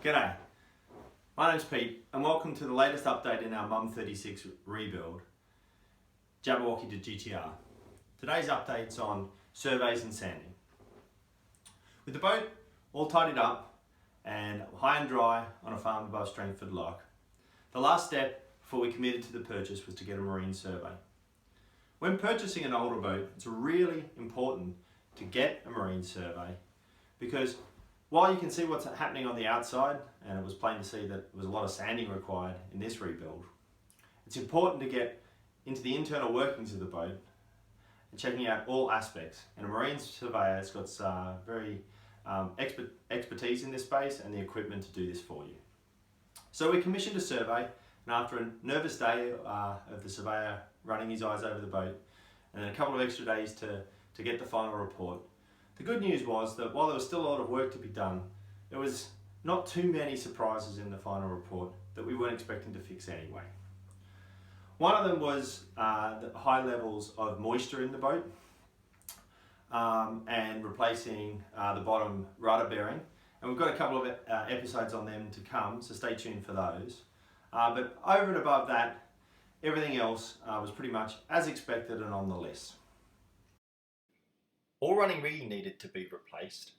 G'day, my name's Pete and welcome to the latest update in our Mum 36 rebuild, Jabberwocky to GTR. Today's update's on surveys and sanding. With the boat all tidied up and high and dry on a farm above Strangford Lock, the last step before we committed to the purchase was to get a marine survey. When purchasing an older boat, it's really important to get a marine survey because while you can see what's happening on the outside, and it was plain to see that there was a lot of sanding required in this rebuild, it's important to get into the internal workings of the boat and checking out all aspects. And a marine surveyor has got very expertise in this space and the equipment to do this for you. So we commissioned a survey, and after a nervous day of the surveyor running his eyes over the boat, and then a couple of extra days to get the final report, the good news was that while there was still a lot of work to be done, there was not too many surprises in the final report that we weren't expecting to fix anyway. One of them was the high levels of moisture in the boat and replacing the bottom rudder bearing. And we've got a couple of episodes on them to come, so stay tuned for those. But over and above that, everything else was pretty much as expected and on the list. All running rigging needed to be replaced.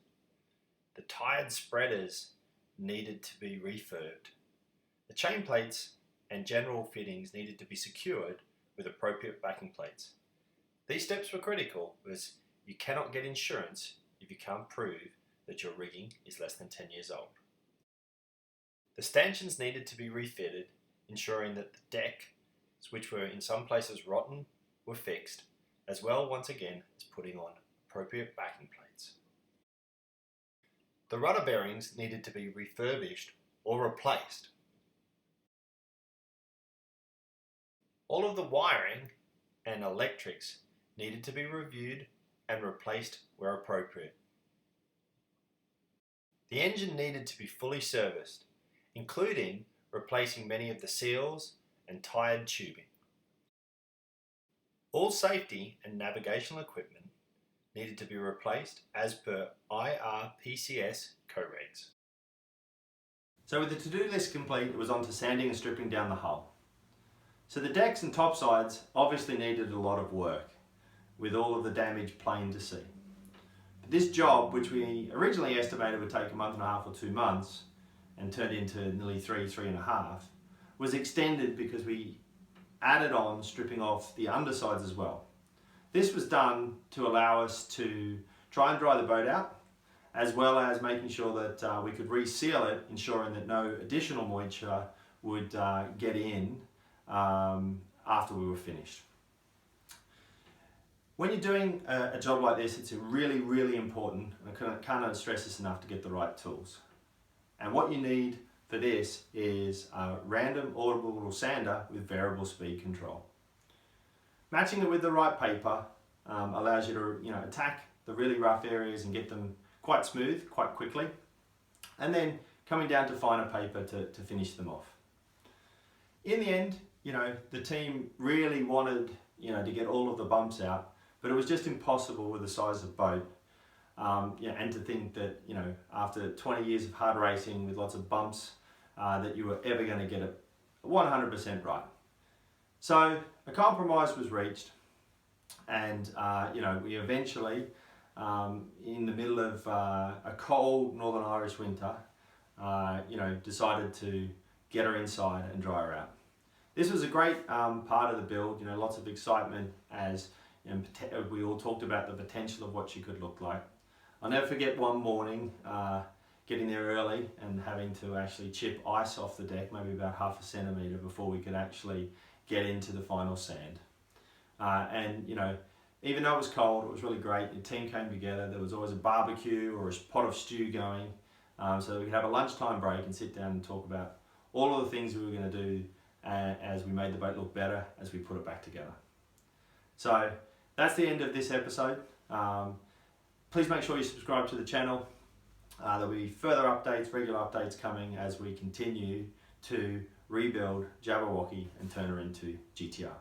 The tired spreaders needed to be refurbed. The chain plates and general fittings needed to be secured with appropriate backing plates. These steps were critical because you cannot get insurance if you can't prove that your rigging is less than 10 years old. The stanchions needed to be refitted, ensuring that the decks, which were in some places rotten, were fixed, as well once again as putting on appropriate backing plates. The rudder bearings needed to be refurbished or replaced. All of the wiring and electrics needed to be reviewed and replaced where appropriate. The engine needed to be fully serviced, including replacing many of the seals and tired tubing. All safety and navigational equipment needed to be replaced as per IRPCS co-regs. So with the to-do list complete, it was on to sanding and stripping down the hull. So the decks and topsides obviously needed a lot of work, with all of the damage plain to see. But this job, which we originally estimated would take a month and a half or 2 months, and turned into nearly three and a half, was extended because we added on stripping off the undersides as well. This was done to allow us to try and dry the boat out, as well as making sure that we could reseal it, ensuring that no additional moisture would get in after we were finished. When you're doing a job like this, it's really, really important, and I can't stress this enough, to get the right tools. And what you need for this is a random audible sander with variable speed control. Matching it with the right paper allows you to attack the really rough areas and get them quite smooth quite quickly, and then coming down to finer paper to finish them off. In the end, the team really wanted to get all of the bumps out, but it was just impossible with the size of boat. And to think that after 20 years of hard racing with lots of bumps that you were ever going to get it 100% right. So a compromise was reached, and we eventually, in the middle of a cold Northern Irish winter, decided to get her inside and dry her out. This was a great part of the build. Lots of excitement as we all talked about the potential of what she could look like. I'll never forget one morning getting there early and having to actually chip ice off the deck, maybe about ½ centimetre, before we could actually get into the final sand. Even though it was cold, it was really great. The team came together. There was always a barbecue or a pot of stew going, so that we could have a lunchtime break and sit down and talk about all of the things we were going to do as we made the boat look better as we put it back together. So that's the end of this episode. Please make sure you subscribe to the channel. There'll be further updates, regular updates coming as we continue to rebuild Jabberwocky and turn her into GTR.